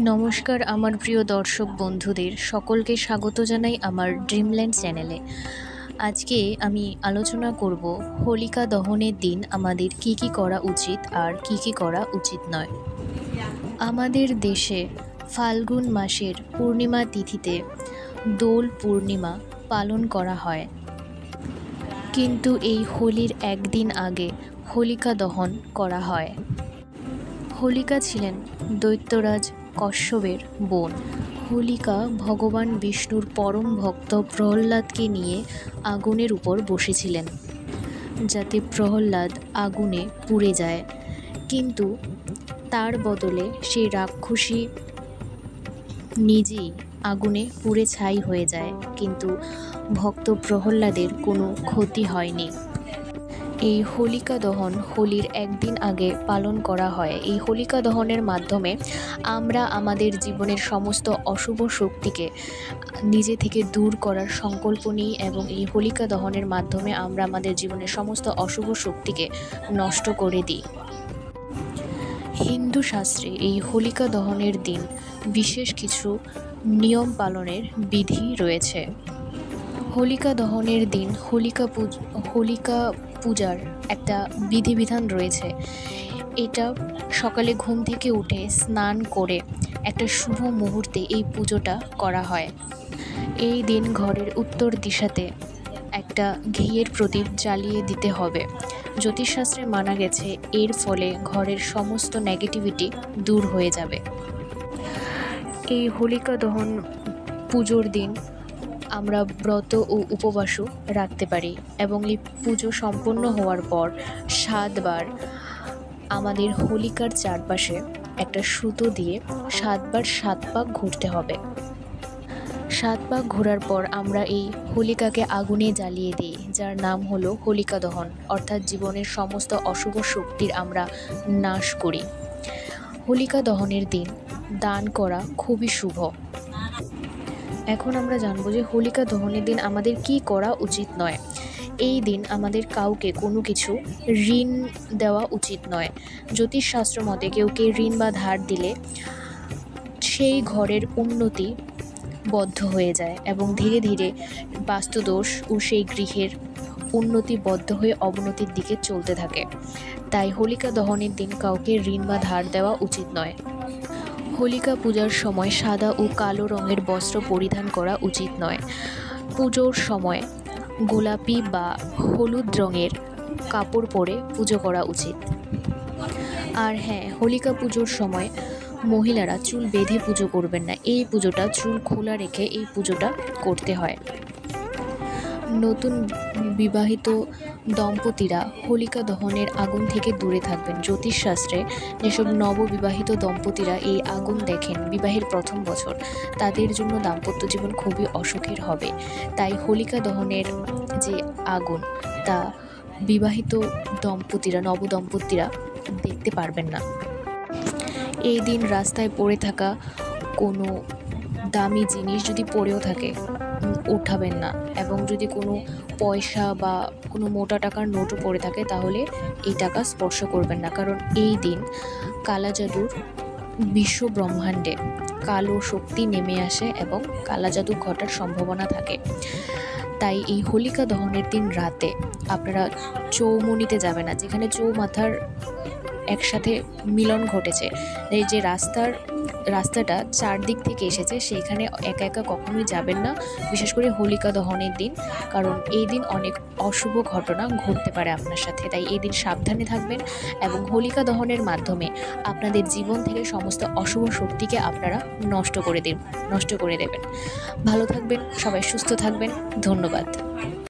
নমস্কার আমার প্রিয় দর্শক বন্ধুদের সকলকে স্বাগত জানাই আমার ড্রিমল্যান্ড চ্যানেলে। আজকে আমি আলোচনা করব হোলিকা দহনের দিন আমাদের কি কি করা উচিত আর কি কি করা উচিত নয়। আমাদের দেশে ফাল্গুন মাসের পূর্ণিমা তিথিতে দোল পূর্ণিমা পালন করা হয়, কিন্তু এই হোলির একদিন আগে হোলিকা দহন করা হয়। হোলিকা ছিলেন দৈত্যরাজ কশ্যপের বোন। হোলিকা ভগবান বিষ্ণুর পরম ভক্ত প্রহ্লাদকে নিয়ে আগুনের উপর বসেছিলেন, যাতে প্রহ্লাদ আগুনে পুড়ে যায়, কিন্তু তার বদলে সেই রাক্ষসী নিজেই আগুনে পুড়ে ছাই হয়ে যায়, কিন্তু ভক্ত প্রহ্লাদের কোনো ক্ষতি হয়নি। এই হোলিকা দহন হোলির একদিন আগে পালন করা হয়। এই হোলিকা দহনের মাধ্যমে আমরা আমাদের জীবনের সমস্ত অশুভ শক্তিকে নিজে থেকে দূর করার সংকল্প নিই, এবং এই হোলিকা দহনের মাধ্যমে আমরা আমাদের জীবনের সমস্ত অশুভ শক্তিকে নষ্ট করে দিই। হিন্দু শাস্ত্রে এই হোলিকা দহনের দিন বিশেষ কিছু নিয়ম পালনের বিধি রয়েছে। হোলিকা দহনের দিন হোলিকা পূজার একটা বিধিবিধান রয়েছে। এটা সকালে ঘুম থেকে উঠে স্নান করে একটা শুভ মুহূর্তে এই পুজোটা করা হয়। এই দিন ঘরের উত্তর দিশাতে একটা ঘিয়ের প্রদীপ জ্বালিয়ে দিতে হবে। জ্যোতিষশাস্ত্রে মানা গেছে এর ফলে ঘরের সমস্ত নেগেটিভিটি দূর হয়ে যাবে। এই হোলিকা দহন পুজোর দিন আমরা ব্রত ও উপবাসও রাখতে পারি, এবং এই পুজো সম্পন্ন হওয়ার পর 7 বার আমাদের হোলিকার চারপাশে একটা সুতো দিয়ে 7 বার 7 পাক ঘুরতে হবে। 7 পাক ঘোরার পর আমরা এই হোলিকাকে আগুনে জ্বালিয়ে দিই, যার নাম হলো হোলিকা দহন, অর্থাৎ জীবনের সমস্ত অশুভ শক্তির আমরা নাশ করি। হোলিকা দহনের দিন দান করা খুবই শুভ। এখন আমরা জানবো যে হোলিকা দহনের দিন আমাদের কি করা উচিত নয়। এই দিন আমাদের কাউকে কোনো কিছু ঋণ দেওয়া উচিত নয়। জ্যোতিষশাস্ত্র মতে কেউকে ঋণ বা ধার দিলে সেই ঘরের উন্নতি বদ্ধ হয়ে যায়, এবং ধীরে ধীরে বাস্তুদোষ ও সেই গৃহের উন্নতি বদ্ধ হয়ে অবনতির দিকে চলতে থাকে। তাই হোলিকা দহনের দিন কাউকে ঋণ বা ধার দেওয়া উচিত নয়। হোলিকা পূজার সময় সাদা ও কালো রঙের বস্ত্র পরিধান করা উচিত নয়। পুজোর সময় গোলাপি বা হলুদ রঙের কাপড় পরে পুজো করা উচিত। আর হ্যাঁ, হোলিকা পুজোর সময় মহিলারা চুল বেঁধে পুজো করবেন না। এই পুজোটা চুল খোলা রেখে এই পুজোটা করতে হয়। নতুন বিবাহিত দম্পতিরা হোলিকা দহনের আগুন থেকে দূরে থাকবেন। জ্যোতিষশাস্ত্রে যেসব নববিবাহিত দম্পতিরা এই আগুন দেখেন বিবাহের প্রথম বছর, তাদের জন্য দাম্পত্য জীবন খুবই অসুখের হবে। তাই হোলিকা দহনের যে আগুন, তা বিবাহিত নবদম্পতিরা দেখতে পারবেন না। এই দিন রাস্তায় পড়ে থাকা কোনো দামি জিনিস যদি পড়েও থাকে উঠাবেন না, এবং যদি কোনো পয়সা বা কোনো মোটা টাকার নোটও পড়ে থাকে তাহলে এই টাকা স্পর্শ করবেন না, কারণ এই দিন কালাজাদুর বিশ্ব ব্রহ্মাণ্ডে কালো শক্তি নেমে আসে এবং কালাজাদু ঘটার সম্ভাবনা থাকে। তাই এই হোলিকা দহনের দিন রাতে আপনারা চৌমুনিতে যাবেন না, যেখানে চৌমাথার একসাথে মিলন ঘটেছে, এই যে রাস্তাটা চারদিক থেকে এসেছে, সেইখানে একা একা কখনোই যাবেন না, বিশেষ করে হোলিকা দহনের দিন, কারণ এই দিন অনেক অশুভ ঘটনা ঘটতে পারে আপনার সাথে। তাই এই দিন সাবধানে থাকবেন, এবং হোলিকা দহনের মাধ্যমে আপনাদের জীবন থেকে সমস্ত অশুভ শক্তিকে আপনারা নষ্ট করে দেবেন। ভালো থাকবেন, সবাই সুস্থ থাকবেন। ধন্যবাদ।